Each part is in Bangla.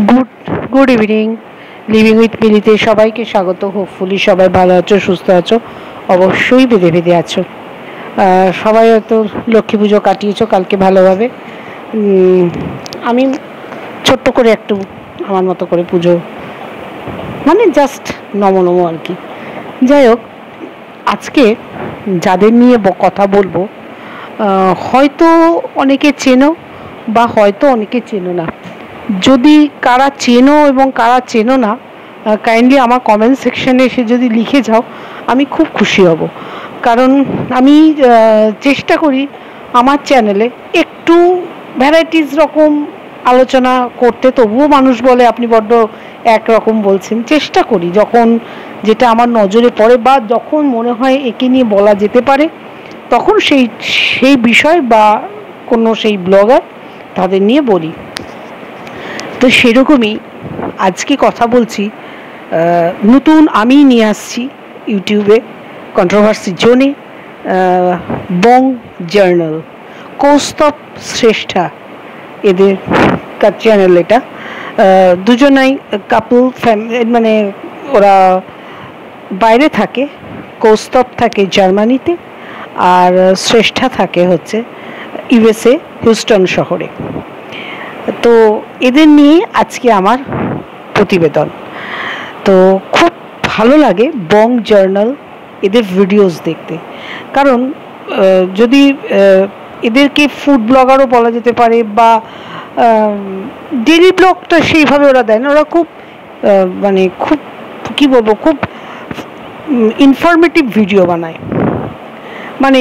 Good good evening. Living with মিলিতে সবাইকে স্বাগত। হোপফুলি সবাই ভালো আছো, সুস্থ আছো, অবশ্যই বেঁধে বেঁধে আছো। সবাই হয়তো লক্ষ্মী পুজো কাটিয়েছো কালকে ভালোভাবে। আমি ছোট্ট করে একটু আমার মতো করে পুজো, মানে জাস্ট নমো আর কি। যাই হোক, আজকে যাদের নিয়ে কথা বলবো হয়তো অনেকে চেনো বা হয়তো অনেকে চেনো না। যদি কারা চেনো এবং কারা চেনো না, কাইন্ডলি আমার কমেন্ট সেকশনে এসে যদি লিখে যাও, আমি খুব খুশি হব। কারণ আমি চেষ্টা করি আমার চ্যানেলে একটু ভ্যারাইটিস রকম আলোচনা করতে। তবুও মানুষ বলে আপনি বড্ড একরকম বলছেন। চেষ্টা করি যখন যেটা আমার নজরে পড়ে বা যখন মনে হয় একে নিয়ে বলা যেতে পারে, তখন সেই বিষয় বা কোনো সেই ব্লগার তাদের নিয়ে বলি। তো সেরকমই আজকে কথা বলছি, নতুন আমি নিয়ে আসছি ইউটিউবে কন্ট্রোভার্সি জোনে বং জার্নাল, কৌস্তব শ্রেষ্ঠা এদের চ্যানেল। এটা দুজনাই কাপল মানে ওরা বাইরে থাকে। কৌস্তব থাকে জার্মানিতে আর শ্রেষ্ঠা থাকে হচ্ছে ইউএসএ হিউস্টন শহরে। তো এদের নিয়ে আজকে আমার প্রতিবেদন। তো খুব ভালো লাগে বং জার্নাল এদের ভিডিওস দেখতে, কারণ যদি এদেরকে ফুড ব্লগারও বলা যেতে পারে বা ডেলি ব্লগটা সেইভাবে ওরা দেয় না। ওরা খুব মানে খুব কী বলবো, খুব ইনফরমেটিভ ভিডিও বানায়। মানে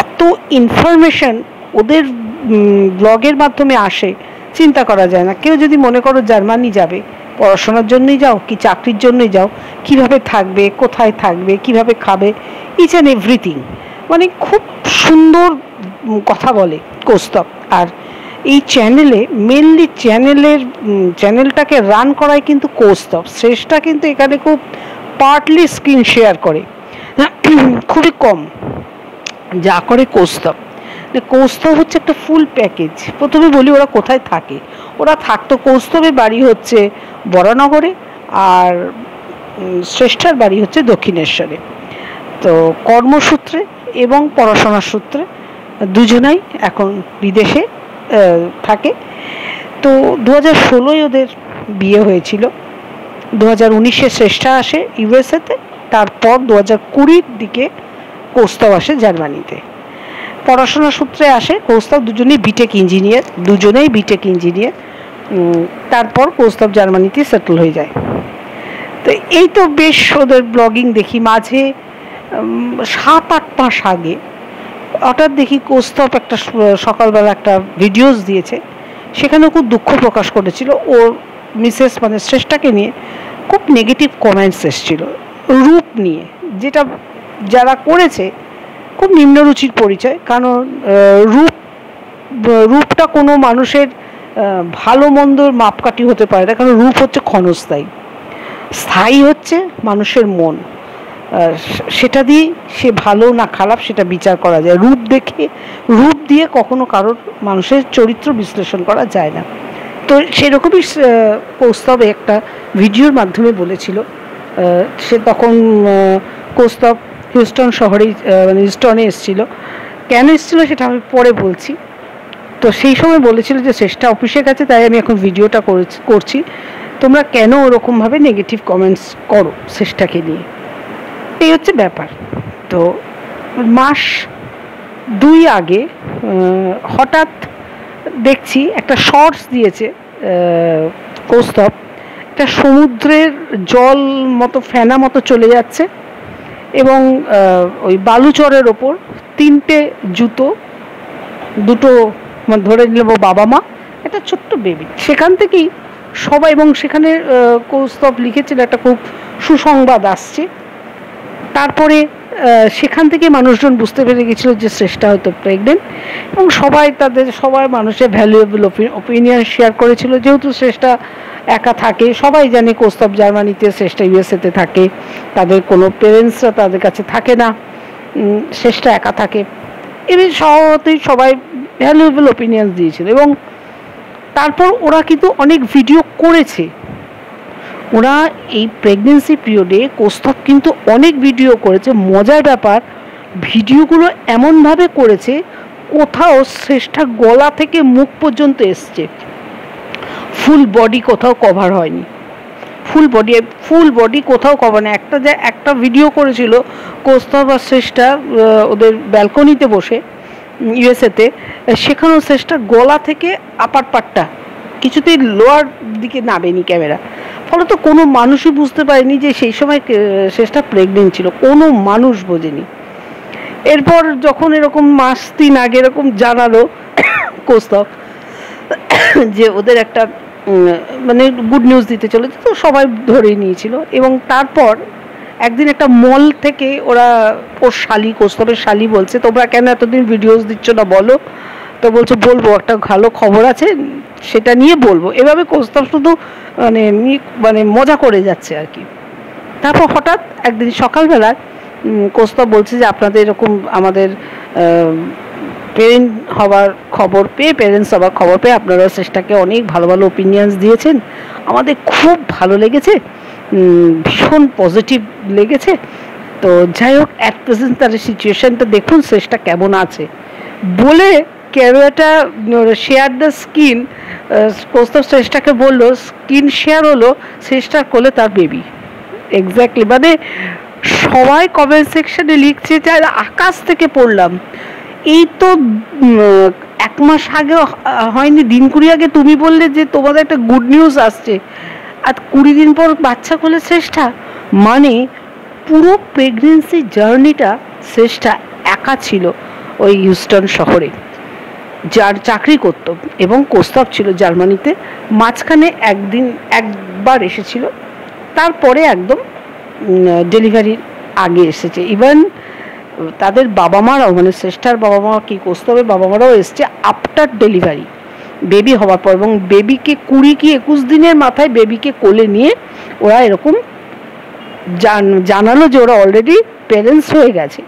এত ইনফরমেশন ওদের ব্লগের মাধ্যমে আসে, চিন্তা করা যায় না। কেউ যদি মনে করো জার্মানি যাবে, পড়াশোনার জন্যই যাও কি চাকরির জন্যই যাও, কিভাবে থাকবে, কোথায় থাকবে, কিভাবে খাবে, ইচ অ্যান্ড এভরিথিং, মানে খুব সুন্দর কথা বলে কৌস্তব। আর এই চ্যানেলে মেনলি চ্যানেলটাকে রান করায় কিন্তু কৌস্তব। শ্রেষ্ঠা কিন্তু এখানে খুব পার্টলি স্ক্রিন শেয়ার করে, খুবই কম যা করে কৌস্তব। কৌস্তব হচ্ছে একটা ফুল প্যাকেজ। প্রথমে বলি ওরা কোথায় থাকে। ওরা থাকতো, কৌস্তবের বাড়ি হচ্ছে বরানগরে আর শ্রেষ্ঠার বাড়ি হচ্ছে দক্ষিণেশ্বরে। তো কর্মসূত্রে এবং পড়াশোনার সূত্রে দুজনাই এখন বিদেশে থাকে। তো 2016 ওদের বিয়ে হয়েছিল। 2019 শ্রেষ্ঠা আসে ইউএসএতে, তারপর 2020 দিকে কৌস্তব আসে জার্মানিতে। পড়াশোনার সূত্রে আসে কৌস্তব, দুজনেই বিটেক ইঞ্জিনিয়ার। তারপর কৌস্তব জার্মানিতে সেটেল হয়ে যায়। তো এই তো বেশ ওদের ব্লগিং দেখি। মাঝে 7-8 মাস আগে হঠাৎ দেখি কৌস্তব একটা সকালবেলা একটা ভিডিওস দিয়েছে, সেখানেও খুব দুঃখ প্রকাশ করেছিল। ওর মিসেস মানে শ্রেষ্ঠাকে নিয়ে খুব নেগেটিভ কমেন্টস এসেছিল রূপ নিয়ে, যেটা যারা করেছে খুব নিম্নরুচির পরিচয়। কারণ রূপটা কোনো মানুষের ভালো মন্দর মাপকাঠি হতে পারে না। কারণ রূপ হচ্ছে ক্ষণস্থায়ী, স্থায়ী হচ্ছে মানুষের মন। সেটা দিয়ে সে ভালো না খারাপ সেটা বিচার করা যায়। রূপ দিয়ে কখনো কারোর মানুষের চরিত্র বিশ্লেষণ করা যায় না। তো সেরকমই কৌস্তবে একটা ভিডিওর মাধ্যমে বলেছিল। সে তখন কৌস্তব হিউস্টন শহরেই মানে হিউস্টনে এসেছিল। কেন এসেছিল সেটা আমি পরে বলছি। তো সেই সময় বলেছিল যে শ্রেষ্ঠা অফিসে গেছে, তাই আমি এখন ভিডিওটা করছি, তোমরা কেন ওরকমভাবে নেগেটিভ কমেন্টস করো শ্রেষ্ঠাকে নিয়ে। এই হচ্ছে ব্যাপার। তো মাস 2 আগে হঠাৎ দেখছি একটা শর্টস দিয়েছে কৌস্তব, একটা সমুদ্রের জল মতো ফেনা মতো চলে যাচ্ছে এবং ওই বালুচরের ওপর 3টে জুতো, দুটো ধরে নিল বাবা মা, একটা ছোট্ট বেবি। সেখান থেকেই সবাই, এবং সেখানে কৌস্তব লিখেছিল একটা খুব সুসংবাদ আসছে। তারপরে সেখান থেকে মানুষজন বুঝতে পেরে গেছিল যে শ্রেষ্ঠা হয়তো প্রেগনেন্ট, এবং সবাই মানুষের ভ্যালুয়েবল ওপিনিয়ন শেয়ার করেছিল। যেহেতু শ্রেষ্ঠা একা থাকে, সবাই জানে কৌস্তব জার্মানিতে, শ্রেষ্ঠা ইউএসএতে থাকে, তাদের কোনো পেরেন্টসরা তাদের কাছে থাকে না, শ্রেষ্ঠা একা থাকে। এর স্বভাবতই সবাই ভ্যালুয়েবল ওপিনিয়ন দিয়েছিল। এবং তারপর ওরা কিন্তু অনেক ভিডিও করেছে, ওরা এই প্রেগনেন্সি পিরিয়ডে কৌস্তব কিন্তু অনেক ভিডিও করেছে। মজার ব্যাপার, ভিডিওগুলো এমনভাবে করেছে কোথাও শ্রেষ্ঠা গলা থেকে মুখ পর্যন্ত এসছে, ফুল বডি কোথাও কভার হয়নি, ফুল বডি কোথাও কভার নেই। একটা ভিডিও করেছিল কৌস্তব আর শ্রেষ্ঠা ওদের ব্যালকনিতে বসে ইউএসএতে, সেখানেও শ্রেষ্ঠা গলা থেকে আপার পাটটা কিছুতেই লোয়ার দিকে নামেনি ক্যামেরা, ফলে তো কোনো মানুষই বুঝতে পারেনি যে সেই সময় শ্রেষ্ঠা প্রেগনেন্ট ছিল, কোনো মানুষ বোঝেনি। এরপর যখন এরকম মাস 3 আগে এরকম জানালো কৌস্তব যে ওদের একটা মানে গুড নিউজ দিতে চলেছে, তো সবাই ধরে নিয়েছিল। এবং তারপর একদিন একটা মল থেকে ওরা ওর শালি, কৌস্তবের শালি বলছে, তোমরা কেন এতদিন ভিডিওস দিচ্ছ না বলো, তো বলছে বলবো, একটা ভালো খবর আছে সেটা নিয়ে বলবো। এভাবে কৌস্তব শুধু মানে মজা করে যাচ্ছে আর কি। তারপর হঠাৎ একদিন সকালবেলা কৌস্তব বলছে যে আপনাদের এরকম আমাদের প্যারেন্টস হওয়ার খবর পেয়ে আপনারা শ্রেষ্ঠাকে অনেক ভালো ভালো ওপিনিয়ন্স দিয়েছেন, আমাদের খুব ভালো লেগেছে, ভীষণ পজিটিভ লেগেছে। তো যাই হোক, অ্যাট প্রেজেন্ট তার সিচুয়েশনটা দেখুন শ্রেষ্ঠা কেমন আছে বলে ক্যামেরাটা শেয়ার দ্য স্ক্রিন, কৌস্তব শ্রেষ্ঠাকে বললো স্ক্রিন শেয়ার হলো, শ্রেষ্ঠার কোলে তার বেবি। এক্স্যাক্টলি, মানে সবাই কমেন্ট সেকশনে লিখছে যে আকাশ থেকে পড়লাম, এই তো 1 মাস আগে হয়নি, দিন 20 আগে তুমি বললে যে তোমাদের একটা গুড নিউজ আসছে, আর 20 দিন পর বাচ্চা কোলে শ্রেষ্ঠা। মানে পুরো প্রেগনেন্সি জার্নিটা শ্রেষ্ঠা একা ছিল ওই হিউস্টন শহরে, যার চাকরি করত, এবং কৌস্তব ছিল জার্মানিতে। মাঝখানে একবার এসেছিল, তারপরে একদম ডেলিভারির আগে এসেছে। ইভেন তাদের বাবা মারাও, মানে শ্রেষ্ঠার বাবা মা কি কৌস্তবের বাবা মারাও এসছে আফটার ডেলিভারি, বেবি হওয়ার পর, এবং বেবিকে 20 কি 21 দিনের মাথায় বেবিকে কোলে নিয়ে ওরা এরকম জানালো যে ওরা অলরেডি প্যারেন্টস হয়ে গেছে।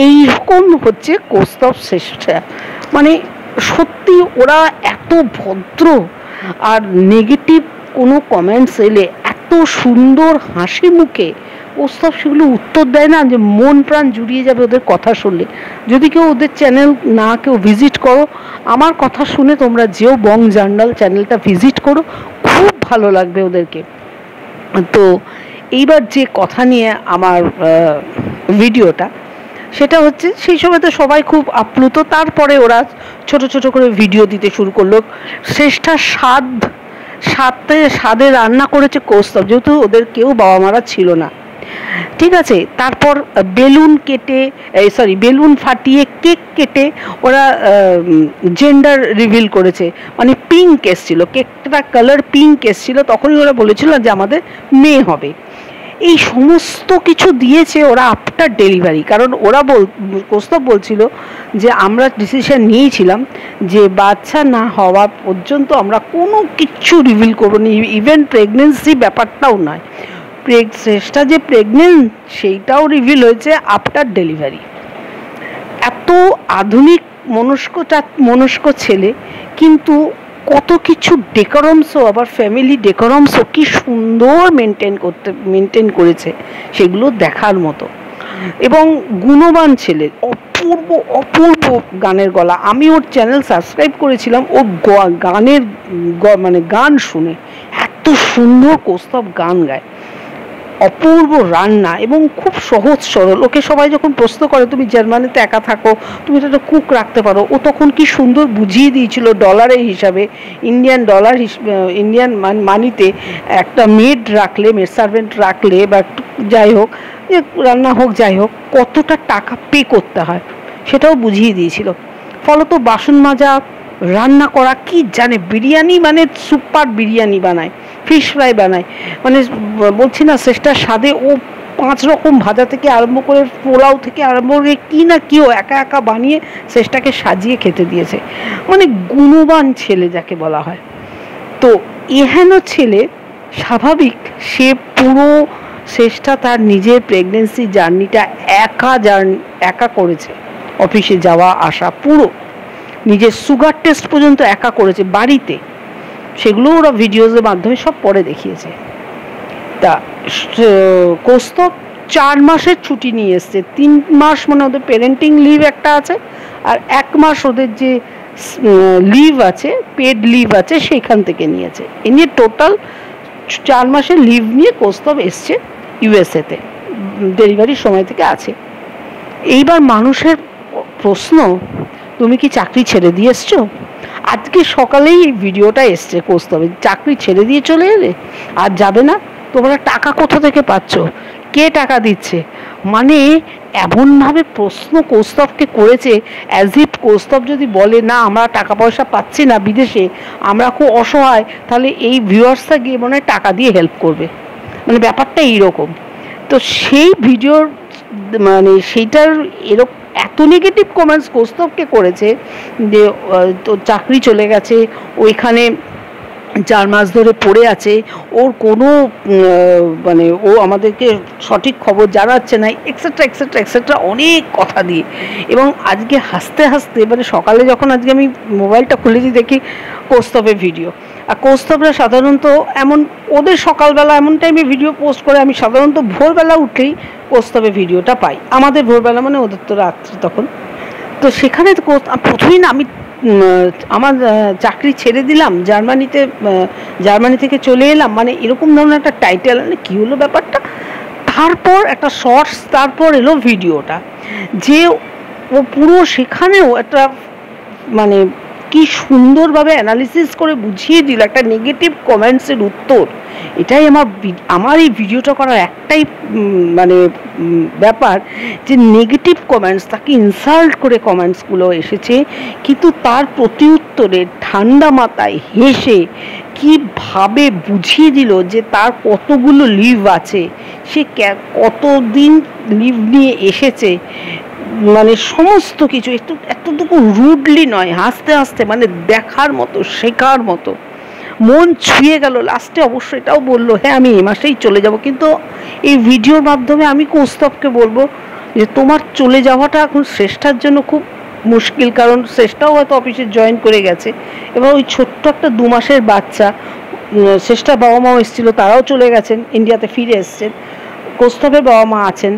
এইরকম হচ্ছে কৌস্তব শ্রেষ্ঠা। মানে সত্যি ওরা এত ভদ্র, আর নেগেটিভ কোনো কমেন্টস এলে এত সুন্দর হাসি মুখে কৌস্তব সেগুলো উত্তর দেয় না, যে মন প্রাণ জুড়িয়ে যাবে ওদের কথা শুনলে। যদি কেউ ওদের চ্যানেল না কেউ ভিজিট করো, আমার কথা শুনে তোমরা যেও বং জার্নাল চ্যানেলটা ভিজিট করো, খুব ভালো লাগবে ওদেরকে। তো এইবার যে কথা নিয়ে আমার ভিডিওটা, সেটা হচ্ছে সেই সময় তো সবাই খুব আপ্লুত, তারপরে ওরা ছোট ছোট করে ভিডিও দিতে শুরু করলো। শ্রেষ্ঠা স্বাদে রান্না করেছে কৌস্তব, যেহেতু ওদের কেউ বাবা মারা ছিল না, ঠিক আছে। তারপর বেলুন ফাটিয়ে কেক কেটে ওরা জেন্ডার রিভিল করেছে, মানে পিঙ্ক এসছিল, কেকটা কালার পিঙ্ক এসছিল, তখনই ওরা বলেছিল যে আমাদের মেয়ে হবে। এই সমস্ত কিছু দিয়েছে ওরা আফটার ডেলিভারি, কারণ ওরা কৌস্তব বলছিল যে আমরা ডিসিশন নিয়েছিলাম যে বাচ্চা না হওয়া পর্যন্ত আমরা কোনো কিছু রিভিল করবো না, ইভেন প্রেগনেন্সি ব্যাপারটাও নয়, শ্রেষ্ঠা যে প্রেগনেন্ট সেইটাও রিভিল হয়েছে আফটার ডেলিভারি। এত আধুনিক মনস্ক ছেলে, কিন্তু কত কিছু ডেকোরামসও, আবার ফ্যামিলি ডেকোরামসও কি সুন্দর মেনটেন করেছে, সেগুলো দেখার মতো। এবং গুণবান ছেলে, অপূর্ব গানের গলা। আমি ওর চ্যানেল সাবস্ক্রাইব করেছিলাম ও গান শুনে, এত সুন্দর কৌস্তব গান গায়। অপূর্ব রান্না এবং খুব সহজ সরল। ওকে সবাই যখন প্রশ্ন করে তুমি জার্মানিতে একা থাকো, তুমি তো একটা কুক রাখতে পারো, ও তখন কি সুন্দর বুঝিয়ে দিয়েছিল ডলারের হিসাবে, ইন্ডিয়ান মানিতে একটা মেড সার্ভেন্ট রাখলে বা যাই হোক, রান্না হোক যাই হোক, কতটা টাকা পে করতে হয় সেটাও বুঝিয়ে দিয়েছিল। ফলত বাসন মাজা, রান্না করা, কি জানে, বিরিয়ানি মানে সুপার বিরিয়ানি বানায়, ফিশ ফ্রাই বানায়, মানে বলছি না শ্রেষ্ঠার স্বাদে ও 5 রকম ভাজা থেকে আরম্ভ করে পোলাও থেকে আরম্ভ করে কি না কি ও একা বানিয়ে শ্রেষ্ঠাকে সাজিয়ে খেতে দিয়েছে। মানে গুণবান ছেলে যাকে বলা হয়। তো এহেন ছেলে, স্বাভাবিক সে পুরো শ্রেষ্ঠা তার নিজের প্রেগনেন্সি জার্নিটা একা করেছে, অফিসে যাওয়া আসা পুরো নিজের সুগার টেস্ট পর্যন্ত একা করেছে বাড়িতে, সেগুলো ওরা ভিডিওজের মাধ্যমে সব পরে দেখিয়েছে। তা কৌস্তব 4 মাসের ছুটি নিয়ে এসছে, 3 মাস মানে ওদের পেরেন্টিং লিভ একটা আছে, আর 1 মাস ওদের যে লিভ আছে, পেড লিভ আছে, সেখান থেকে নিয়েছে। এ নিয়ে টোটাল 4 মাসের লিভ নিয়ে কৌস্তব এসছে ইউএসএতে, ডেলিভারির সময় থেকে আছে। এইবার মানুষের প্রশ্ন, তুমি কি চাকরি ছেড়ে দিয়ে এসছো? আজকে সকালেই এই ভিডিওটা এসছে কৌস্তবের, চাকরি ছেড়ে দিয়ে চলে এলে আর যাবে না? তোমরা টাকা কোথা থেকে পাচ্ছ? কে টাকা দিচ্ছে? মানে এমনভাবে প্রশ্ন কৌস্তবকে করেছে, অ্যাজ ইফ কৌস্তব যদি বলে না আমরা টাকা পয়সা পাচ্ছি না বিদেশে, আমরা খুব অসহায়, তাহলে এই ভিউয়ার্সরা গিয়ে মনে হয় টাকা দিয়ে হেল্প করবে, মানে ব্যাপারটা এইরকম। তো সেই ভিডিওর মানে সেইটার এরকম এত নেগেটিভ কমেন্টস কৌস্তবকে করেছে যে তো চাকরি চলে গেছে, ওইখানে 4 মাস ধরে পড়ে আছে, ওর কোনো মানে ও আমাদেরকে সঠিক খবর জানাচ্ছে না, এক্সেট্রা এক্সেট্রা এক্সেট্রা অনেক কথা দিয়ে। এবং আজকে হাসতে হাসতে মানে সকালে যখন আজকে আমি মোবাইলটা খুলেছি দেখি কৌস্তবের ভিডিও। আর কৌস্তবরা সাধারণত এমন, ওদের সকালবেলা এমন টাইমে ভিডিও পোস্ট করে, আমি সাধারণত ভোরবেলা উঠলেই কৌস্তবের ভিডিওটা পাই। আমাদের ভোরবেলা মানে ওদের তো রাত্রি তখন। তো সেখানে তো প্রথমেই না আমি আমার চাকরি ছেড়ে দিলাম, জার্মানি থেকে চলে এলাম, মানে এরকম ধরনের একটা টাইটেল, কী হলো ব্যাপারটা। তারপর একটা শর্টস, তারপর এলো ভিডিওটা, যে ও পুরো সেখানেও একটা মানে কি সুন্দরভাবে অ্যানালিসিস করে বুঝিয়ে দিল একটা নেগেটিভ কমেন্টসের উত্তর। এটাই আমার এই ভিডিওটা করার একটাই মানে ব্যাপার, যে নেগেটিভ কমেন্টস, তাকে ইনসাল্ট করে কমেন্টসগুলো এসেছে, কিন্তু তার প্রতি উত্তরে ঠান্ডা মাথায় হেসে কীভাবে বুঝিয়ে দিল যে তার কতগুলো লিভ আছে, সে কতদিন লিভ নিয়ে এসেছে, মানে সমস্ত কিছু এতটুকু রুডলি নয়, হাসতে হাসতে, মানে দেখার মতো, শেখার মতো, মন ছুঁয়ে গেল। লাস্টে অবশ্য এটাও বললো হ্যাঁ আমি এই মাসেই চলে যাব। কিন্তু এই ভিডিওর মাধ্যমে আমি কৌস্তবকে বলবো যে তোমার চলে যাওয়াটা এখন শ্রেষ্ঠার জন্য খুব মুশকিল, কারণ শ্রেষ্ঠাও হয়তো অফিসে জয়েন করে গেছে, এবার ওই ছোট্ট একটা 2 মাসের বাচ্চা, শ্রেষ্ঠার বাবা মাও এসেছিলো, তারাও চলে গেছেন, ইন্ডিয়াতে ফিরে এসছেন, কৌস্তবের বাবা মা আছেন,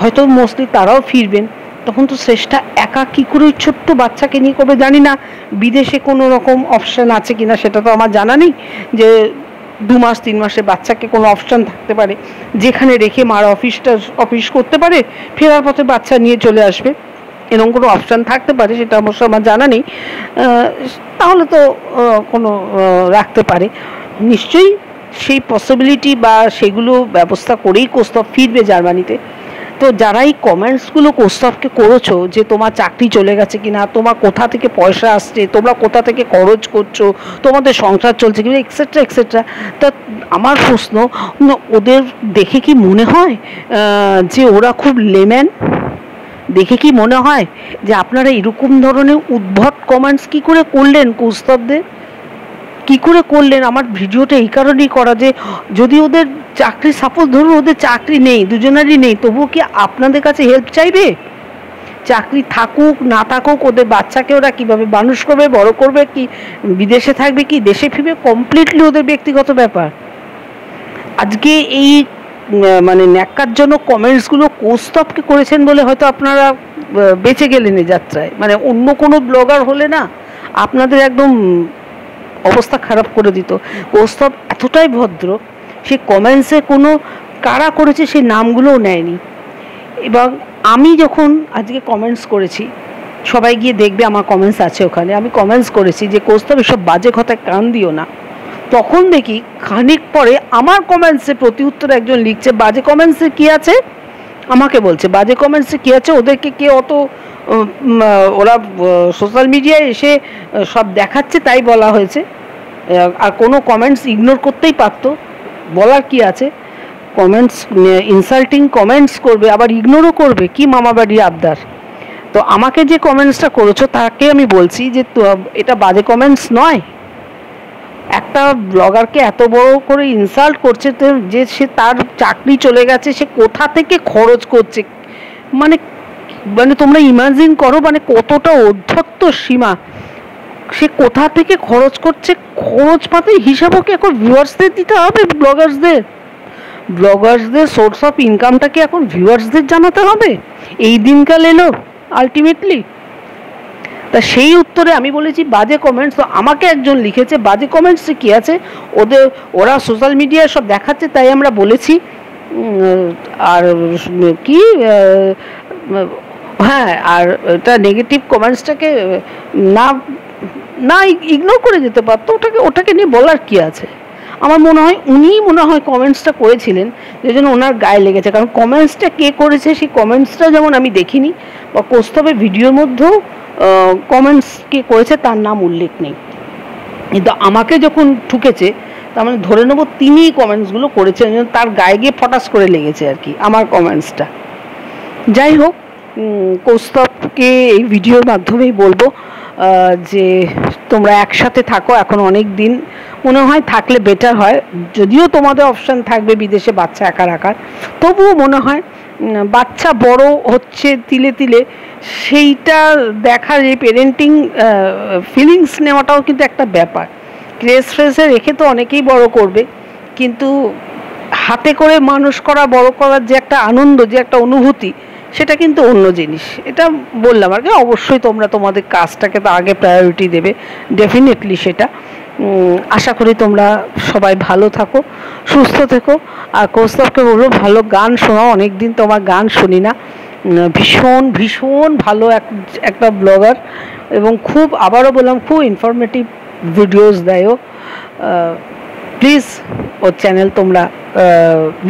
হয়তো মোস্টলি তারাও ফিরবেন। তখন তো শ্রেষ্ঠা একা কী করে ওই ছোট্ট বাচ্চাকে নিয়ে করবে? জানি না বিদেশে কোনো রকম অপশান আছে কিনা, সেটা তো আমার জানা নেই, যে 2 মাস 3 মাসের বাচ্চাকে কোনো অপশান থাকতে পারে যেখানে রেখে মার অফিস করতে পারে, ফেরার পথে বাচ্চা নিয়ে চলে আসবে, এরকম কোনো অপশান থাকতে পারে, সেটা অবশ্য আমার জানা নেই। তাহলে তো কোনো রাখতে পারে নিশ্চয়ই, সেই পসিবিলিটি বা সেগুলো ব্যবস্থা করেই কৌস্তব ফিরবে জার্মানিতে। তো যারা এই কমেন্টসগুলো কৌস্তবকে করেছো যে তোমার চাকরি চলে গেছে কিনা, তোমার কোথা থেকে পয়সা আসছে, তোমরা কোথা থেকে খরচ করছো, তোমাদের সংসার চলছে কিনা, এক্সেট্রা এক্সেট্রা, তা আমার প্রশ্ন, ওদের দেখে কি মনে হয় যে ওরা খুব লেম্যান? দেখে কি মনে হয় যে আপনারা এরকম ধরনের উদ্ভট কমেন্টস কী করে করলেন? কৌস্তবদের কী করে করলেন? আমার ভিডিওটা এই কারণেই করা যে যদি ওদের চাকরি, সাপোজ ধরুন ওদের চাকরি নেই, দুজনেরই নেই, তবুও কি আপনাদের কাছে হেল্প চাইবে? চাকরি থাকুক না থাকুক, ওদের বাচ্চাকে ওরা কীভাবে মানুষ করবে, বড় করবে, কি বিদেশে থাকবে কি দেশে ফিরবে, কমপ্লিটলি ওদের ব্যক্তিগত ব্যাপার। আজকে এই মানে ন্যাক্কারজনক কমেন্টসগুলো কৌস্তবকে করেছেন বলে হয়তো আপনারা বেঁচে গেলেন এই যাত্রায়, মানে অন্য কোনো ব্লগার হলে না আপনাদের একদম অবস্থা খারাপ করে দিত। কৌস্তব এতটাই ভদ্র, সে কমেন্টসে কোনো কারা করেছে সেই নামগুলোও নেয়নি। এবং আমি যখন আজকে কমেন্টস করেছি, সবাই গিয়ে দেখবে আমার কমেন্টস আছে ওখানে, আমি কমেন্টস করেছি যে কৌস্তব এসব বাজে কথায় কান দিও না, তখন দেখি খানিক পরে আমার কমেন্টসে প্রতি উত্তরে একজন লিখছে বাজে কমেন্টসে কী আছে, আমাকে বলছে বাজে কমেন্টসে কী আছে, ওদেরকে কে অত, ওরা সোশ্যাল মিডিয়ায় এসে সব দেখাচ্ছে তাই বলা হয়েছে, আর কোনো কমেন্টস ইগনোর করতেই পারতো, বলার কি আছে? কমেন্টস ইনসাল্টিং কমেন্টস করবে আবার ইগনোরও করবে, কি মামাবাড়ির আবদার। তো আমাকে যে কমেন্টসটা করেছো তাকে আমি বলছি যে এটা বাজে কমেন্টস নয়। একটা ব্লগারকে এত বড় করে ইনসাল্ট করছে যে সে তার চাকরি চলে গেছে, সে কোথা থেকে খরচ করছে, মানে মানে তোমরা ইমাজিন করো মানে কতটা অধ্যত্ত সীমা, সে কোথা থেকে খরচ করছে, খরচ পাতির হিসাবও কি এখন ভিউয়ার্সদের দিতে হবে? ব্লগার্সদের সোর্স অফ ইনকামটা কি এখন ভিউয়ার্সদের জানাতে হবে? এই দিনকাল এলো আলটিমেটলি। তা সেই উত্তরে আমি বলেছি বাজে কমেন্টস। তো আমাকে একজন লিখেছে বাজে কমেন্টসে কী আছে, ওরা সোশ্যাল মিডিয়ায় সব দেখাচ্ছে তাই আমরা বলেছি। আর কি হ্যাঁ, আর এটা নেগেটিভ কমেন্টসটাকে না না ইগনোর করে যেতে পারতো, ওটাকে নিয়ে বলার কি আছে? আমার মনে হয় উনিই কমেন্টসটা করেছিলেন, যে জন্য ওনার গায়ে লেগেছে। কারণ কমেন্টসটা কে করেছে সেই কমেন্টসটা যেমন আমি দেখিনি, বা কৌস্তবের ভিডিওর মধ্যেও কমেন্টস কে করেছে তার নাম উল্লেখ নেই। কিন্তু আমাকে যখন ঠুকেছে, তার মানে ধরে নেবো তিনিই কমেন্টসগুলো করেছেন, তার গায়ে গিয়ে ফটাস করে লেগেছে আর কি আমার কমেন্টসটা। যাই হোক, কৌস্তবকে এই ভিডিওর মাধ্যমেই বলবো যে তোমরা একসাথে থাকো, এখন অনেক দিন মনে হয় থাকলে বেটার হয়। যদিও তোমাদের অপশান থাকবে বিদেশে বাচ্চা একা রাখার, তবুও মনে হয় বাচ্চা বড় হচ্ছে তিলে তিলে, সেইটা দেখার, এই পেরেন্টিং ফিলিংস নেওয়াটাও কিন্তু একটা ব্যাপার। ফ্রেসে রেখে তো অনেকেই বড় করবে, কিন্তু হাতে করে মানুষ করা, বড় করার যে একটা আনন্দ, যে একটা অনুভূতি, সেটা কিন্তু অন্য জিনিস। এটা বললাম আর কি। অবশ্যই তোমরা তোমাদের কাজটাকে তো আগে প্রায়োরিটি দেবে, ডেফিনেটলি সেটা। আশা করি তোমরা সবাই ভালো থাকো, সুস্থ থেকো। আর কৌস্তবকে বলবো ভালো গান শোনাও, অনেক দিন তোমার গান শুনি না। ভীষণ ভীষণ ভালো একটা ব্লগার, এবং খুব, আবারও বললাম, খুব ইনফরমেটিভ ভিডিওস দেয়। প্লিজ ওর চ্যানেল তোমরা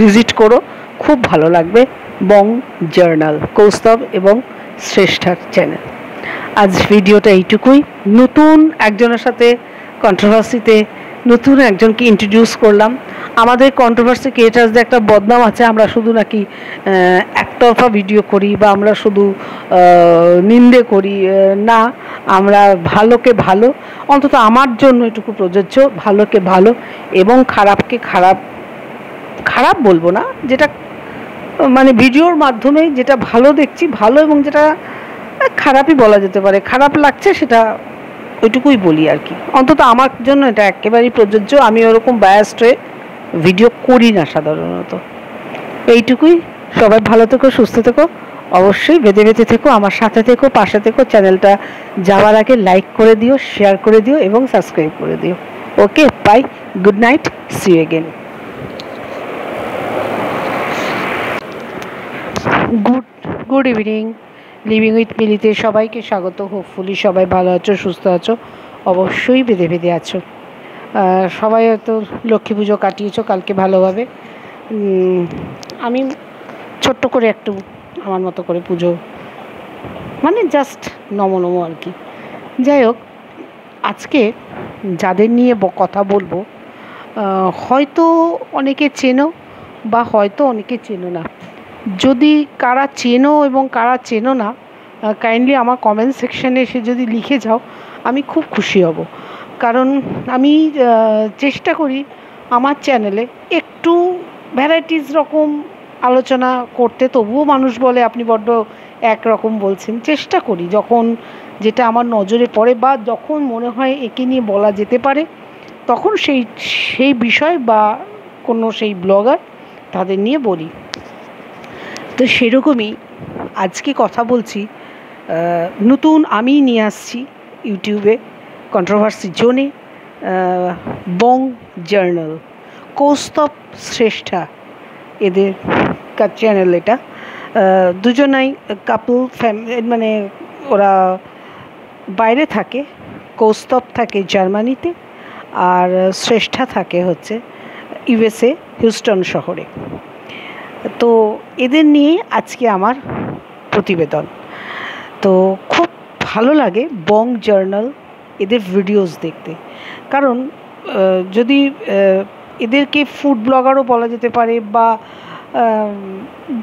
ভিজিট করো, খুব ভালো লাগবে। বং জার্নাল, কৌস্তব এবং শ্রেষ্ঠার চ্যানেল। আজ ভিডিওটা এইটুকুই। নতুন একজনের সাথে কন্ট্রোভার্সিতে নতুন একজনকে ইন্ট্রোডিউস করলাম। আমাদের কন্ট্রোভার্সি ক্রিয়েটার্সদের একটা বদনাম আছে, আমরা শুধু নাকি একতরফা ভিডিও করি, বা আমরা শুধু নিন্দে করি। না, আমরা ভালোকে ভালো, অন্তত আমার জন্য এটুকু প্রযোজ্য, ভালোকে ভালো এবং খারাপকে খারাপ, খারাপ বলবো না, যেটা মানে ভিডিওর মাধ্যমে যেটা ভালো দেখছি ভালো, এবং যেটা খারাপই বলা যেতে পারে, খারাপ লাগছে, সেটা ওইটুকুই বলি আর কি। অন্তত আমার জন্য এটা একেবারেই প্রযোজ্য। আমি ওরকম বায়াসড হয়ে ভিডিও করি না সাধারণত। এইটুকুই। সবাই ভালো থেকো, সুস্থ থেকো, অবশ্যই বেঁধে বেঁধে থেকো, আমার সাথে থেকো, পাশে থেকো। চ্যানেলটা যাওয়ার আগে লাইক করে দিও, শেয়ার করে দিও এবং সাবস্ক্রাইব করে দিও। Okay, bye, good night, see you again. Good evening, living with মিলিতে সবাইকে স্বাগত। হোপফুলি সবাই ভালো আছো, সুস্থ আছো, অবশ্যই বেঁধে বেঁধে আছো। সবাই হয়তো লক্ষ্মী পুজো কাটিয়েছো কালকে ভালোভাবে। আমি ছোট্ট করে একটু আমার মতো করে পুজো, মানে জাস্ট নমো আর কি। যাই হোক, আজকে যাদের নিয়ে কথা বলবো, হয়তো অনেকে চেনো বা হয়তো অনেকে চেনো না। যদি কারা চেনো এবং কারা চেনো না, কাইন্ডলি আমার কমেন্ট সেকশানে এসে যদি লিখে যাও, আমি খুব খুশি হব। কারণ আমি চেষ্টা করি আমার চ্যানেলে একটু ভ্যারাইটিস রকম আলোচনা করতে। তবুও মানুষ বলে আপনি বড্ড একরকম বলছেন। চেষ্টা করি যখন যেটা আমার নজরে পড়ে, বা যখন মনে হয় একে নিয়ে বলা যেতে পারে, তখন সেই বিষয় বা কোনো সেই ব্লগার তাদের নিয়ে বলি। তো সেরকমই আজকে কথা বলছি, নতুন আমি নিয়ে আসছি ইউটিউবে কন্ট্রোভার্সি জোনে, বং জার্নাল, কৌস্তব শ্রেষ্ঠা, এদের চ্যানেল এটা। দুজনাই কাপল মানে ওরা বাইরে থাকে। কৌস্তব থাকে জার্মানিতে, আর শ্রেষ্ঠা থাকে হচ্ছে ইউএসএ, হিউস্টন শহরে। তো এদের নিয়ে আজকে আমার প্রতিবেদন। তো খুব ভালো লাগে বং জার্নাল, এদের ভিডিওস দেখতে। কারণ যদি এদেরকে ফুড ব্লগারও বলা যেতে পারে, বা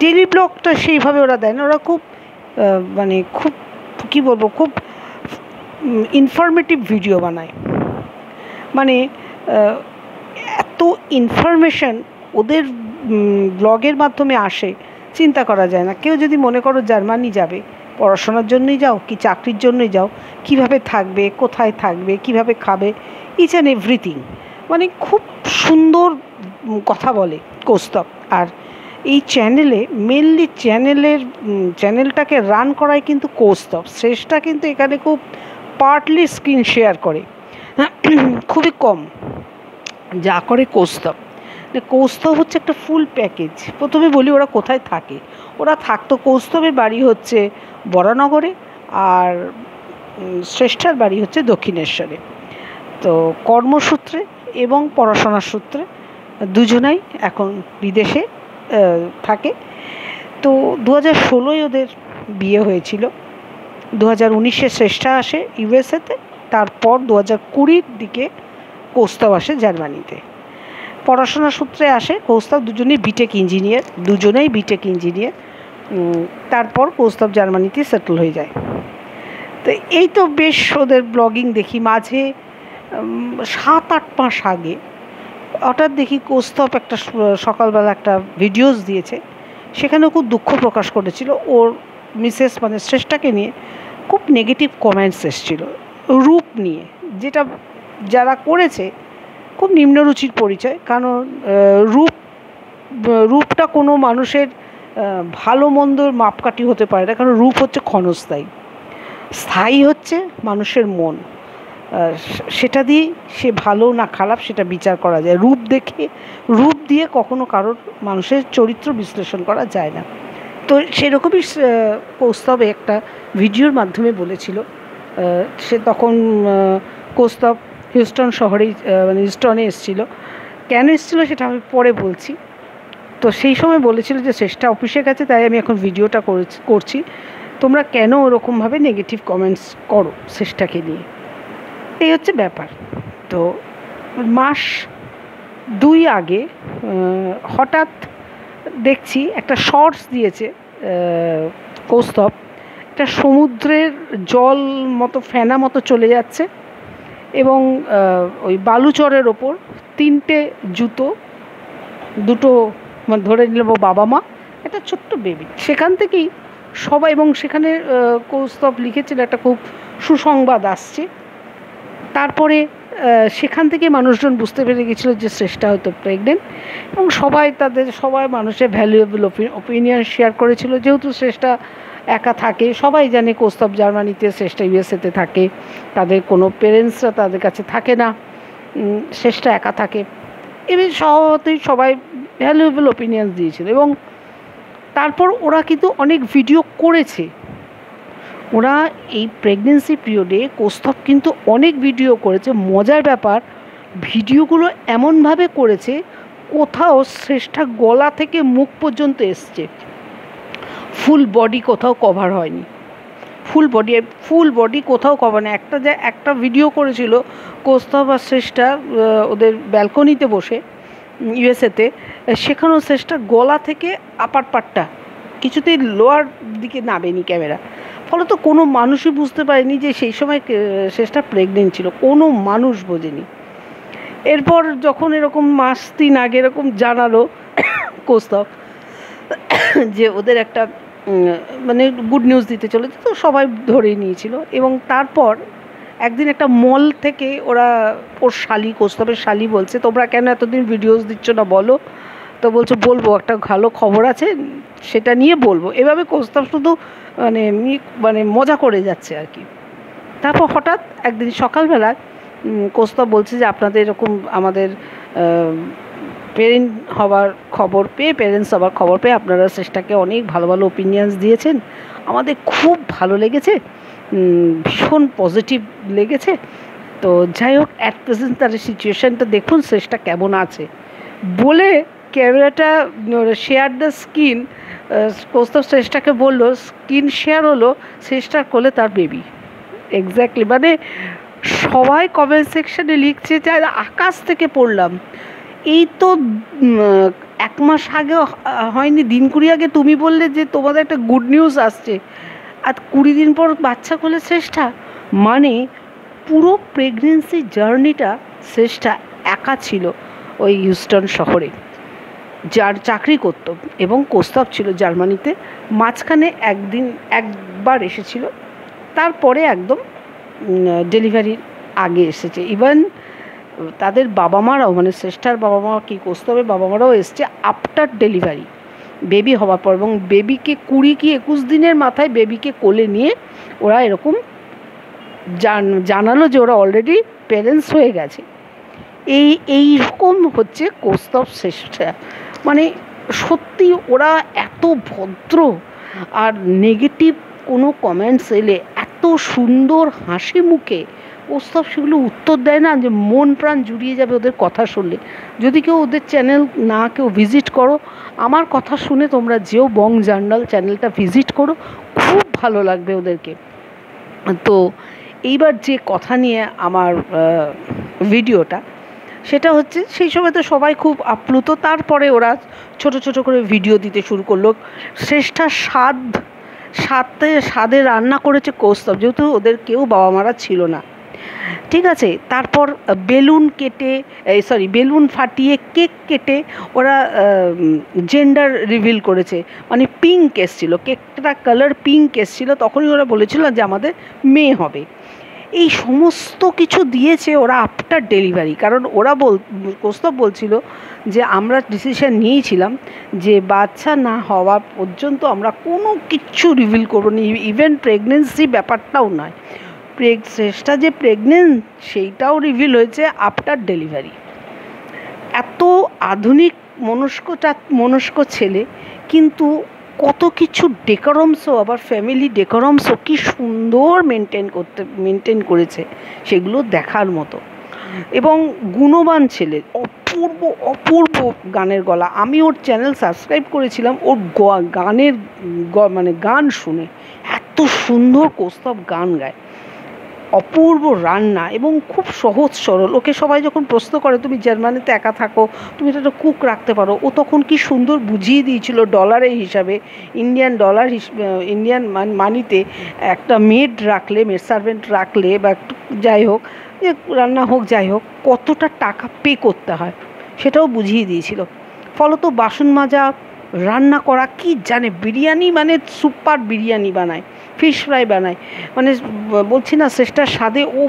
ডেলি ব্লগটা সেইভাবে ওরা দেয় না। ওরা খুব মানে খুব কী বলবো, খুব ইনফরমেটিভ ভিডিও বানায়। মানে এত ইনফরমেশন ওদের ব্লগের মাধ্যমে আসে, চিন্তা করা যায় না। কেউ যদি মনে করো জার্মানি যাবে, পড়াশোনার জন্যই যাও কি চাকরির জন্যই যাও, কিভাবে থাকবে, কোথায় থাকবে, কিভাবে খাবে, ইচ অ্যান্ড এভরিথিং, মানে খুব সুন্দর কথা বলে কৌস্তব। আর এই চ্যানেলে মেনলি চ্যানেলটাকে রান করায় কিন্তু কৌস্তব। শ্রেষ্ঠা কিন্তু এখানে খুব পার্টলি স্ক্রিন শেয়ার করে, খুবই কম যা করে কৌস্তব। কৌস্তব হচ্ছে একটা ফুল প্যাকেজ। প্রথমে বলি ওরা কোথায় থাকে। ওরা থাকতো, কৌস্তবের বাড়ি হচ্ছে বরানগরে আর শ্রেষ্ঠার বাড়ি হচ্ছে দক্ষিণেশ্বরে। তো কর্মসূত্রে এবং পড়াশোনার সূত্রে দুজনাই এখন বিদেশে থাকে। তো 2016 ওদের বিয়ে হয়েছিল। 2019 শ্রেষ্ঠা আসে ইউএসএতে, তারপর 2020 দিকে কৌস্তব আসে জার্মানিতে। পড়াশোনার সূত্রে আসে কৌস্তব, দুজনেই বিটেক ইঞ্জিনিয়ার। তারপর কৌস্তব জার্মানিতে সেটেল হয়ে যায়। তো এই তো বেশ ওদের ব্লগিং দেখি। মাঝে 7-8 মাস আগে হঠাৎ দেখি কৌস্তব একটা সকালবেলা একটা ভিডিওস দিয়েছে, সেখানেও খুব দুঃখ প্রকাশ করেছিল। ওর মিসেস মানে শ্রেষ্ঠাকে নিয়ে খুব নেগেটিভ কমেন্টস এসেছিল রূপ নিয়ে, যেটা যারা করেছে খুব নিম্নরুচির পরিচয়। কারণ রূপটা কোনো মানুষের ভালো মন্দর মাপকাঠি হতে পারে না, কারণ রূপ হচ্ছে ক্ষণস্থায়ী, স্থায়ী হচ্ছে মানুষের মন। সেটা দিয়ে সে ভালো না খারাপ সেটা বিচার করা যায়। রূপ দিয়ে কখনো কারোর মানুষের চরিত্র বিশ্লেষণ করা যায় না। তো সেরকমই কৌস্তবে একটা ভিডিওর মাধ্যমে বলেছিল। সে তখন কৌস্তব হিউস্টন শহরেই মানে হিউস্টনে এসেছিল। কেন এসেছিল সেটা আমি পরে বলছি। তো সেই সময় বলেছিল যে শ্রেষ্ঠা অফিসে গেছে, তাই আমি এখন ভিডিওটা করছি, তোমরা কেন ওরকমভাবে নেগেটিভ কমেন্টস করো শ্রেষ্ঠাকে নিয়ে। এই হচ্ছে ব্যাপার। তো মাস 2 আগে হঠাৎ দেখছি একটা শর্টস দিয়েছে কৌস্তব, একটা সমুদ্রের জল মতো ফেনা মতো চলে যাচ্ছে এবং ওই বালুচরের ওপর 3টে জুতো, দুটো মানে ধরে নিল বাবা মা, একটা ছোট্ট বেবি। সেখান থেকেই সবাই, এবং সেখানে কৌস্তব লিখেছিল একটা খুব সুসংবাদ আসছে। তারপরে সেখান থেকে মানুষজন বুঝতে পেরে গেছিলো যে শ্রেষ্ঠা হয়তো প্রেগনেন্ট, এবং সবাই মানুষের ভ্যালুয়েবল ওপিনিয়ন শেয়ার করেছিল। যেহেতু শ্রেষ্ঠা একা থাকে, সবাই জানে কৌস্তব জার্মানিতে, শ্রেষ্ঠা ইউএসএতে থাকে, তাদের কোনো পেরেন্টসরা তাদের কাছে থাকে না, শ্রেষ্ঠা একা থাকে। এবার স্বভাবতই সবাই ভ্যালুয়েবল ওপিনিয়ন দিয়েছিল। এবং তারপর ওরা কিন্তু অনেক ভিডিও করেছে। ওরা এই প্রেগনেন্সি পিরিয়ডে কৌস্তব কিন্তু অনেক ভিডিও করেছে। মজার ব্যাপার, ভিডিওগুলো এমনভাবে করেছে কোথাও শ্রেষ্ঠা গলা থেকে মুখ পর্যন্ত এসছে, ফুল বডি কোথাও কভার হয়নি, ফুল বডি কোথাও কভার নেই। একটা ভিডিও করেছিল কৌস্তব আর শ্রেষ্ঠা ওদের ব্যালকনিতে বসে ইউএসএতে, সেখানেও শ্রেষ্ঠা গলা থেকে আপার পাটটা কিছুতেই লোয়ার দিকে নামেনি ক্যামেরা। ফলত কোনো মানুষই বুঝতে পারেনি যে সেই সময় শ্রেষ্ঠা প্রেগনেন্ট ছিল, কোনো মানুষ বোঝেনি। এরপর যখন এরকম মাস 3 আগে এরকম জানালো কৌস্তব যে ওদের একটা মানে গুড নিউজ দিতে চলেছে, তো সবাই ধরেই নিয়েছিল। এবং তারপর একদিন একটা মল থেকে ওর কৌস্তবের শালি বলছে, তোমরা কেন এতদিন ভিডিওস দিচ্ছ না বলো। তো বলছে বলবো, একটা ভালো খবর আছে সেটা নিয়ে বলবো। এভাবে কৌস্তব শুধু মানে মজা করে যাচ্ছে আর কি। তারপর হঠাৎ একদিন সকালবেলা কৌস্তব বলছে যে আপনাদের এরকম আমাদের পেরেন্টস হওয়ার খবর পেয়ে আপনারা শ্রেষ্ঠাকে অনেক ভালো ভালো ওপিনিয়ন্স দিয়েছেন, আমাদের খুব ভালো লেগেছে, ভীষণ পজিটিভ লেগেছে। তো যাই হোক, অ্যাট প্রেজেন্ট তার সিচুয়েশানটা দেখুন শ্রেষ্ঠা কেমন আছে বলে ক্যামেরাটা শেয়ার দ্য স্ক্রিন। কৌস্তব শ্রেষ্ঠাকে বললো, স্ক্রিন শেয়ার হলো, শ্রেষ্ঠার কোলে তার বেবি। এক্স্যাক্টলি, মানে সবাই কমেন্ট সেকশানে লিখছে যে আকাশ থেকে পড়লাম। এই তো 1 মাস আগে হয়নি, দিন 20 আগে তুমি বললে যে তোমাদের একটা গুড নিউজ আসছে, আর 20 দিন পর বাচ্চা কোলে শ্রেষ্ঠা। মানে পুরো প্রেগনেন্সি জার্নিটা শ্রেষ্ঠা একা ছিল ওই হিউস্টন শহরে। যার চাকরি করত এবং কোস্তভ ছিল জার্মানিতে, মাঝখানে একবার এসেছিল, তারপরে একদম ডেলিভারির আগে এসেছে। ইভেন তাদের বাবা মারাও, মানে শ্রেষ্ঠার বাবা মা কি কোস্তভের বাবা মারাও এসছে আফটার ডেলিভারি, বেবি হওয়ার পর, এবং বেবিকে 20 কি 21 দিনের মাথায় বেবিকে কোলে নিয়ে ওরা এরকম জানালো যে ওরা অলরেডি প্যারেন্টস হয়ে গেছে। এই রকম হচ্ছে কোস্তভ শ্রেষ্ঠা। মানে সত্যি ওরা এত ভদ্র, আর নেগেটিভ কোনো কমেন্টস এলে এত সুন্দর হাসি মুখে কোস্তভ সেগুলো উত্তর দেয় না, যে মন প্রাণ জুড়িয়ে যাবে ওদের কথা শুনলে। যদি কেউ ওদের চ্যানেল না কেউ ভিজিট করো, আমার কথা শুনে তোমরা যেও বং জার্নাল চ্যানেলটা ভিজিট করো, খুব ভালো লাগবে ওদেরকে। তো এইবার যে কথা নিয়ে আমার ভিডিওটা, সেটা হচ্ছে সেই সময় তো সবাই খুব আপ্লুত, তারপরে ওরা ছোট ছোট করে ভিডিও দিতে শুরু করলো। শ্রেষ্ঠা স্বাদে রান্না করেছে কৌস্তভ, যেহেতু ওদের কেউ বাবা মারা ছিল না, ঠিক আছে। তারপর বেলুন ফাটিয়ে কেক কেটে ওরা জেন্ডার রিভিল করেছে, মানে পিঙ্ক এসেছিলো, কেকটা কালার পিঙ্ক এসেছিলো, তখনই ওরা বলেছিল যে আমাদের মেয়ে হবে। এই সমস্ত কিছু দিয়েছে ওরা আফটার ডেলিভারি, কারণ ওরা কোস্তভ বলছিল যে আমরা ডিসিশন নিয়েছিলাম যে বাচ্চা না হওয়া পর্যন্ত আমরা কোনো কিচ্ছু রিভিল করবো না, ইভেন প্রেগনেন্সি ব্যাপারটাও নয়। শ্রেষ্ঠা যে প্রেগনেন্ট সেইটাও রিভিল হয়েছে আফটার ডেলিভারি। এত আধুনিক মনস্ক ছেলে, কিন্তু কত কিছু ডেকোরামসও, আবার ফ্যামিলি ডেকোরামসও কি সুন্দর মেনটেন করেছে, সেগুলো দেখার মতো। এবং গুণবান ছেলে, অপূর্ব গানের গলা। আমি ওর চ্যানেল সাবস্ক্রাইব করেছিলাম ওর গান শুনে, এত সুন্দর কোস্তভ গান গায়, অপূর্ব রান্না এবং খুব সহজ সরল। ওকে সবাই যখন প্রশ্ন করে তুমি জার্মানিতে একা থাকো, তুমি তো একটা কুক রাখতে পারো, ও তখন কি সুন্দর বুঝিয়ে দিয়েছিল ডলারের হিসাবে, ইন্ডিয়ান মানিতে একটা মেড সার্ভেন্ট রাখলে বা যাই হোক, রান্না হোক যাই হোক, কতটা টাকা পে করতে হয় সেটাও বুঝিয়ে দিয়েছিল। ফলত বাসন মাজা, রান্না করা, কি জানে, বিরিয়ানি মানে সুপার বিরিয়ানি বানায়, ফিশ ফ্রাই বানায়, মানে বলছি না শ্রেষ্ঠার স্বাদে ও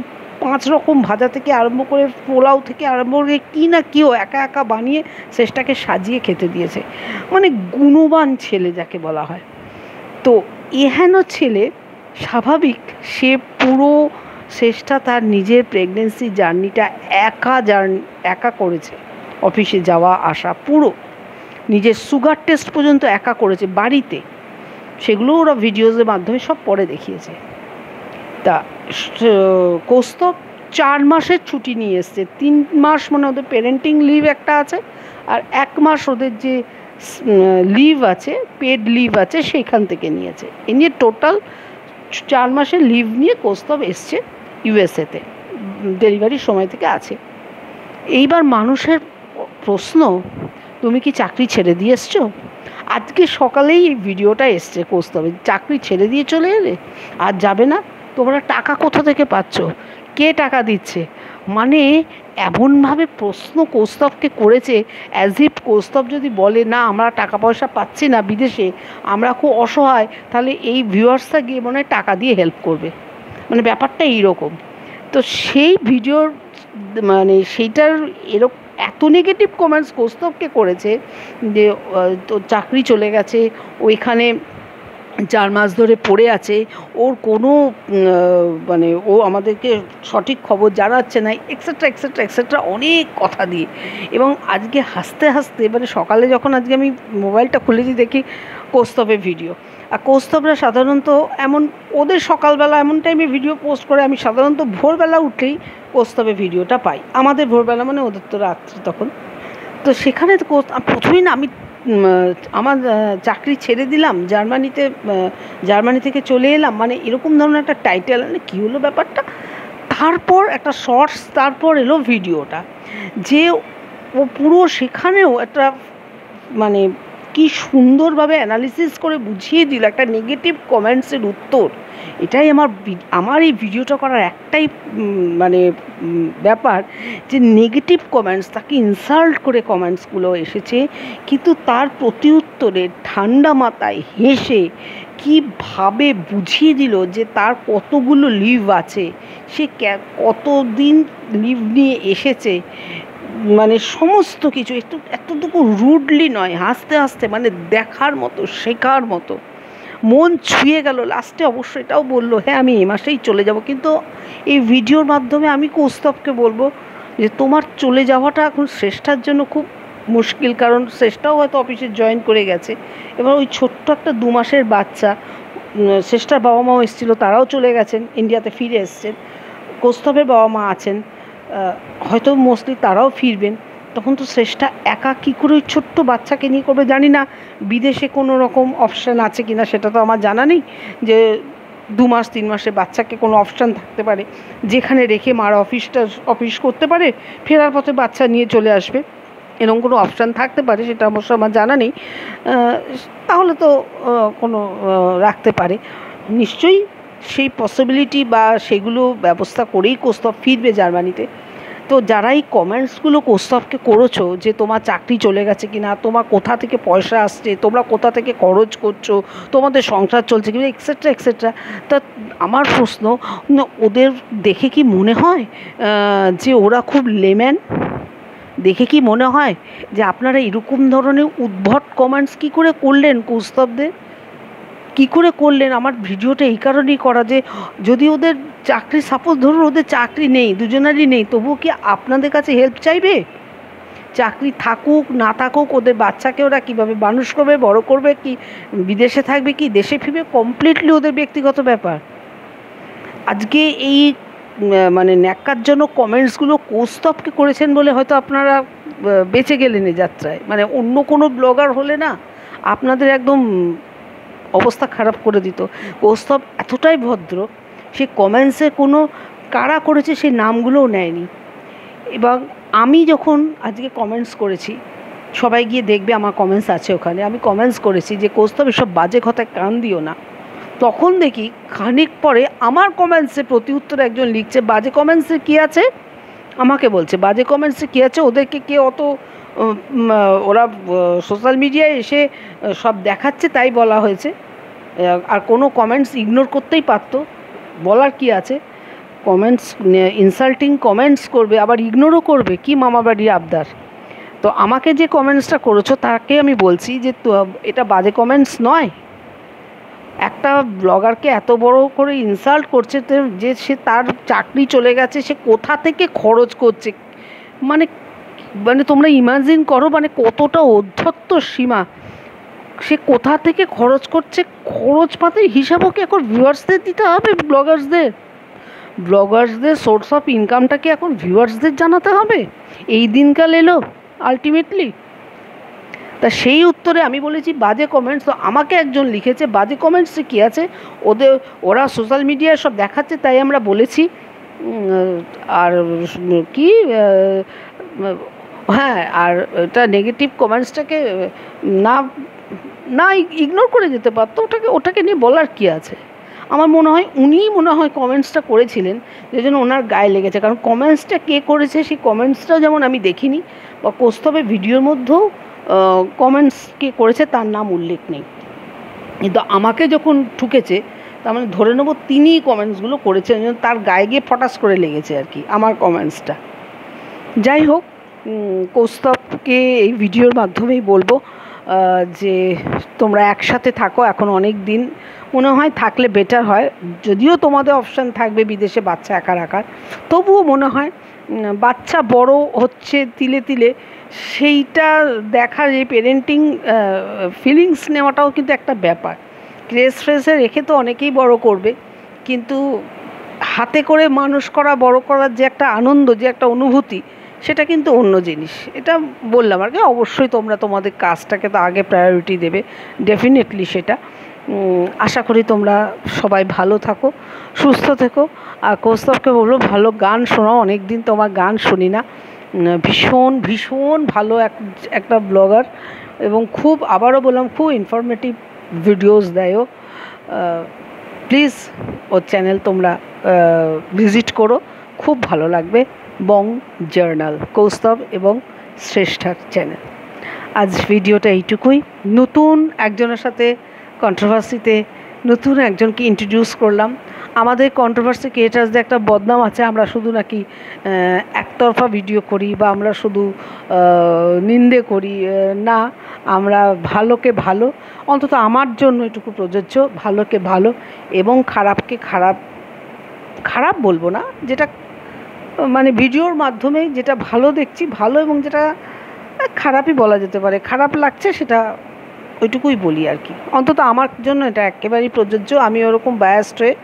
5 রকম ভাজা থেকে আরম্ভ করে পোলাও থেকে আরম্ভ করে কী না কী ও একা বানিয়ে শ্রেষ্ঠাকে সাজিয়ে খেতে দিয়েছে। মানে গুণবান ছেলে যাকে বলা হয়। তো এহেন ছেলে, স্বাভাবিক সে পুরো শ্রেষ্ঠা তার নিজের প্রেগনেন্সি জার্নিটা একা করেছে, অফিসে যাওয়া আসা পুরো, নিজের সুগার টেস্ট পর্যন্ত একা করেছে বাড়িতে, সেগুলো ওরা ভিডিওজের মাধ্যমে সব পরে দেখিয়েছে। তা কোস্তভ 4 মাসের ছুটি নিয়ে এসছে, 3 মাস মানে ওদের প্যারেন্টিং লিভ একটা আছে, আর 1 মাস ওদের যে লিভ আছে, পেড লিভ আছে, সেইখান থেকে নিয়েছে। এ নিয়ে টোটাল 4 মাসের লিভ নিয়ে কোস্তভ এসছে ইউএসএতে, ডেলিভারির সময় থেকে আছে। এইবার মানুষের প্রশ্ন, তুমি কি চাকরি ছেড়ে দিয়ে এসছো? আজকে সকালেই এই ভিডিওটা এসছে কোস্তভের, চাকরি ছেড়ে দিয়ে চলে এলে আর যাবে না? তোমরা টাকা কোথা থেকে পাচ্ছ? কে টাকা দিচ্ছে? মানে এমনভাবে প্রশ্ন কোস্তভকে করেছে, অ্যাজ ইফ কোস্তভ যদি বলে না আমরা টাকা পয়সা পাচ্ছি না বিদেশে, আমরা খুব অসহায়, তাহলে এই ভিউয়ার্সরা গিয়ে মনে হয় টাকা দিয়ে হেল্প করবে, মানে ব্যাপারটা এইরকম। তো সেই ভিডিওর মানে সেইটার এরকম এত নেগেটিভ কমেন্টস কোস্তভকে করেছে যে তো চাকরি চলে গেছে, ওইখানে 4 মাস ধরে পড়ে আছে, ওর কোনো মানে ও আমাদেরকে সঠিক খবর জানাচ্ছে না, এক্সেট্রা অনেক কথা দিয়ে। এবং আজকে হাসতে মানে সকালে যখন আজকে আমি মোবাইলটা খুলেছি দেখি কোস্তভের ভিডিও। আর কোস্তভরা সাধারণত ওদের সকালবেলা এমন টাইমে ভিডিও পোস্ট করে, আমি সাধারণত ভোরবেলা উঠলেই কোস্তভের ভিডিওটা পাই। আমাদের ভোরবেলা মানে ওদের তো রাত্রি তখন। তো সেখানে প্রথমেই না আমি আমার চাকরি ছেড়ে দিলাম, জার্মানি থেকে চলে এলাম, মানে এরকম ধরনের একটা টাইটেল, কী হলো ব্যাপারটা। তারপর একটা শর্টস, তারপর এলো ভিডিওটা, যে ও পুরো সেখানেও একটা মানে কি সুন্দরভাবে অ্যানালিসিস করে বুঝিয়ে দিল একটা নেগেটিভ কমেন্টসের উত্তর। এটাই আমার এই ভিডিওটা করার একটাই মানে ব্যাপার, যে নেগেটিভ কমেন্টস, তাকে ইনসাল্ট করে কমেন্টসগুলো এসেছে, কিন্তু তার প্রতি উত্তরে ঠান্ডা মাথায় হেসে কীভাবে বুঝিয়ে দিল যে তার কতগুলো লিভ আছে, সে কতদিন লিভ নিয়ে এসেছে, মানে সমস্ত কিছু এতটুকু রুডলি নয়, হাসতে হাসতে, মানে দেখার মতো, শেখার মতো, মন ছুঁয়ে গেল। লাস্টে অবশ্য এটাও বললো, হ্যাঁ আমি এই মাসেই চলে যাব। কিন্তু এই ভিডিওর মাধ্যমে আমি কৌস্তবকে বলবো যে তোমার চলে যাওয়াটা এখন শ্রেষ্ঠার জন্য খুব মুশকিল, কারণ শ্রেষ্ঠাও হয়তো অফিসে জয়েন করে গেছে। এবার ওই ছোট্ট একটা 2 মাসের বাচ্চা, শ্রেষ্ঠার বাবা মাও এসেছিলো, তারাও চলে গেছেন, ইন্ডিয়াতে ফিরে এসছেন। কৌস্তবের বাবা মা আছেন, হয়তো মোস্টলি তারাও ফিরবেন। তখন তো শ্রেষ্ঠা একা কী করে ওই ছোট্ট বাচ্চাকে নিয়ে করবে? জানি না বিদেশে কোনো রকম অপশান আছে কি না, সেটা তো আমার জানা নেই, যে 2 মাস 3 মাসের বাচ্চাকে কোনো অপশান থাকতে পারে যেখানে রেখে মার অফিস করতে পারে, ফেরার পথে বাচ্চা নিয়ে চলে আসবে, এরকম কোনো অপশান থাকতে পারে, সেটা অবশ্য আমার জানা নেই। তাহলে তো কোনো রাখতে পারে নিশ্চয়ই, সেই পসিবিলিটি বা সেগুলো ব্যবস্থা করেই কৌস্তব ফিরবে জার্মানিতে। তো যারা এই কমেন্টসগুলো কৌস্তবকে করেছো, যে তোমার চাকরি চলে গেছে কি না, তোমার কোথা থেকে পয়সা আসছে, তোমরা কোথা থেকে খরচ করছো, তোমাদের সংসার চলছে কি, এক্সেট্রা এক্সেট্রা, তা আমার প্রশ্ন, ওদের দেখে কি মনে হয় যে ওরা খুব লেম্যান? দেখে কি মনে হয় যে আপনারা এরকম ধরনের উদ্ভট কমেন্টস কী করে করলেন কৌস্তবদের? কী করে করলেন? আমার ভিডিওটা এই কারণেই করা, যে যদি ওদের চাকরি, সাপোজ ধরুন ওদের চাকরি নেই, দুজনেরই নেই, তবুও কি আপনাদের কাছে হেল্প চাইবে? চাকরি থাকুক না থাকুক, ওদের বাচ্চাকে ওরা কীভাবে মানুষ করবে, বড় করবে, কি বিদেশে থাকবে কি দেশে ফিরবে, কমপ্লিটলি ওদের ব্যক্তিগত ব্যাপার। আজকে এই মানে ন্যাক্কারজনক কমেন্টসগুলো কৌস্তবকে করেছেন বলে হয়তো আপনারা বেঁচে গেলেন এই যাত্রায়। মানে অন্য কোনো ব্লগার হলে না আপনাদের একদম অবস্থা খারাপ করে দিত। কৌস্তব এতটাই ভদ্র, সে কমেন্টসে কোনো কারা করেছে সেই নামগুলোও নেয়নি। এবং আমি যখন আজকে কমেন্টস করেছি, সবাই গিয়ে দেখবে আমার কমেন্টস আছে ওখানে, আমি কমেন্টস করেছি যে কৌস্তব এসব বাজে কথায় কান দিও না, তখন দেখি খানিক পরে আমার কমেন্টসে প্রতি উত্তরে একজন লিখছে, বাজে কমেন্টসে কী আছে, আমাকে বলছে বাজে কমেন্টসে কী আছে, ওদেরকে কে অত, ওরা সোশ্যাল মিডিয়ায় এসে সব দেখাচ্ছে তাই বলা হয়েছে, আর কোনো কমেন্টস ইগনোর করতেই পারতো, বলার কি আছে? কমেন্টস, ইনসাল্টিং কমেন্টস করবে আবার ইগনোরও করবে, কি মামাবাড়ির আবদার? তো আমাকে যে কমেন্টসটা করেছো তাকে আমি বলছি যে এটা বাজে কমেন্টস নয়। একটা ব্লগারকে এত বড় করে ইনসাল্ট করছে, যে সে তার চাকরি চলে গেছে, সে কোথা থেকে খরচ করছে, মানে মানে তোমরা ইমাজিন করো, মানে কতটা অধ্যত্ত সীমা, সে কোথা থেকে খরচ করছে, খরচপাতির হিসাবও কি এখন ভিউয়ার্সদের দিতে হবে? ব্লগার্সদের সোর্স অফ ইনকামটাকে এখন ভিউয়ার্সদের জানাতে হবে? এই দিনকাল এলো আলটিমেটলি। তা সেই উত্তরে আমি বলেছি বাজে কমেন্টস। তো আমাকে একজন লিখেছে বাজে কমেন্টসে কী আছে, ওরা সোশ্যাল মিডিয়ায় সব দেখাচ্ছে তাই আমরা বলেছি। আর কি, হ্যাঁ, আর এটা নেগেটিভ কমেন্টসটাকে না না ইগনোর করে যেতে পারতো, ওটাকে নিয়ে বলার কি আছে? আমার মনে হয় উনিই কমেন্টসটা করেছিলেন, যে জন্য ওনার গায়ে লেগেছে। কারণ কমেন্টসটা কে করেছে সেই কমেন্টসটাও যেমন আমি দেখিনি, বা কৌস্তবের ভিডিওর মধ্যেও কমেন্টস কে করেছে তার নাম উল্লেখ নেই। কিন্তু আমাকে যখন ঠুকেছে, তার মানে ধরে নেবো তিনিই কমেন্টসগুলো করেছেন, তার গায়ে গিয়ে ফটাস করে লেগেছে আর কি আমার কমেন্টসটা। যাই হোক, কৌস্তবকে এই ভিডিওর মাধ্যমেই বলবো যে তোমরা একসাথে থাকো, এখন অনেক দিন মনে হয় থাকলে বেটার হয়। যদিও তোমাদের অপশান থাকবে বিদেশে বাচ্চা একা রাখার, তবুও মনে হয় বাচ্চা বড় হচ্ছে তিলে তিলে, সেইটা দেখার, এই পেরেন্টিং ফিলিংস নেওয়াটাও কিন্তু একটা ব্যাপার। ফ্রেশে রেখে তো অনেকেই বড় করবে, কিন্তু হাতে করে মানুষ করা, বড় করার যে একটা আনন্দ, যে একটা অনুভূতি, সেটা কিন্তু অন্য জিনিস। এটা বললাম আর কি। অবশ্যই তোমরা তোমাদের কাজটাকে তো আগে প্রায়োরিটি দেবে, ডেফিনেটলি সেটা। আশা করি তোমরা সবাই ভালো থাকো, সুস্থ থেকো। আর কৌস্তবকে বলবো ভালো গান শোনাও, অনেক দিন তোমার গান শুনি না। ভীষণ ভীষণ ভালো একটা ব্লগার, এবং খুব আবারও বললাম খুব ইনফরমেটিভ ভিডিওস দেয়। প্লিজ ওর চ্যানেল তোমরা ভিজিট করো, খুব ভালো লাগবে। বং জার্নাল, কৌস্তব এবং শ্রেষ্ঠার চ্যানেল। আজ ভিডিওটা এইটুকুই। নতুন একজনের সাথে কন্ট্রোভার্সিতে নতুন একজনকে ইন্ট্রোডিউস করলাম। আমাদের কন্ট্রোভার্সি ক্রিয়েটার্সদের একটা বদনাম আছে, আমরা শুধু নাকি একতরফা ভিডিও করি বা আমরা শুধু নিন্দে করি। না, আমরা ভালোকে ভালো, অন্তত আমার জন্য এটুকু প্রযোজ্য, ভালোকে ভালো এবং খারাপকে খারাপ খারাপ বলবো না, যেটা মানে ভিডিওর মাধ্যমে যেটা ভালো দেখছি ভালো, এবং যেটা খারাপই বলা যেতে পারে খারাপ লাগছে সেটা ওইটুকুই বলি আর কি। অন্তত আমার জন্য এটা একেবারেই প্রযোজ্য। আমি ওরকম বায়াসড হয়ে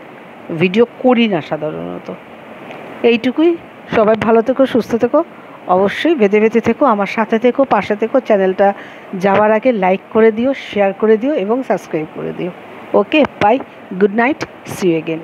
ভিডিও করি না সাধারণত। এইটুকুই। সবাই ভালো থেকো, সুস্থ থেকো, অবশ্যই বেঁধে বেঁধে থেকো, আমার সাথে থেকো, পাশে থেকো। চ্যানেলটা যাওয়ার আগে লাইক করে দিও, শেয়ার করে দিও এবং সাবস্ক্রাইব করে দিও। Okay, bye, good night, see you again.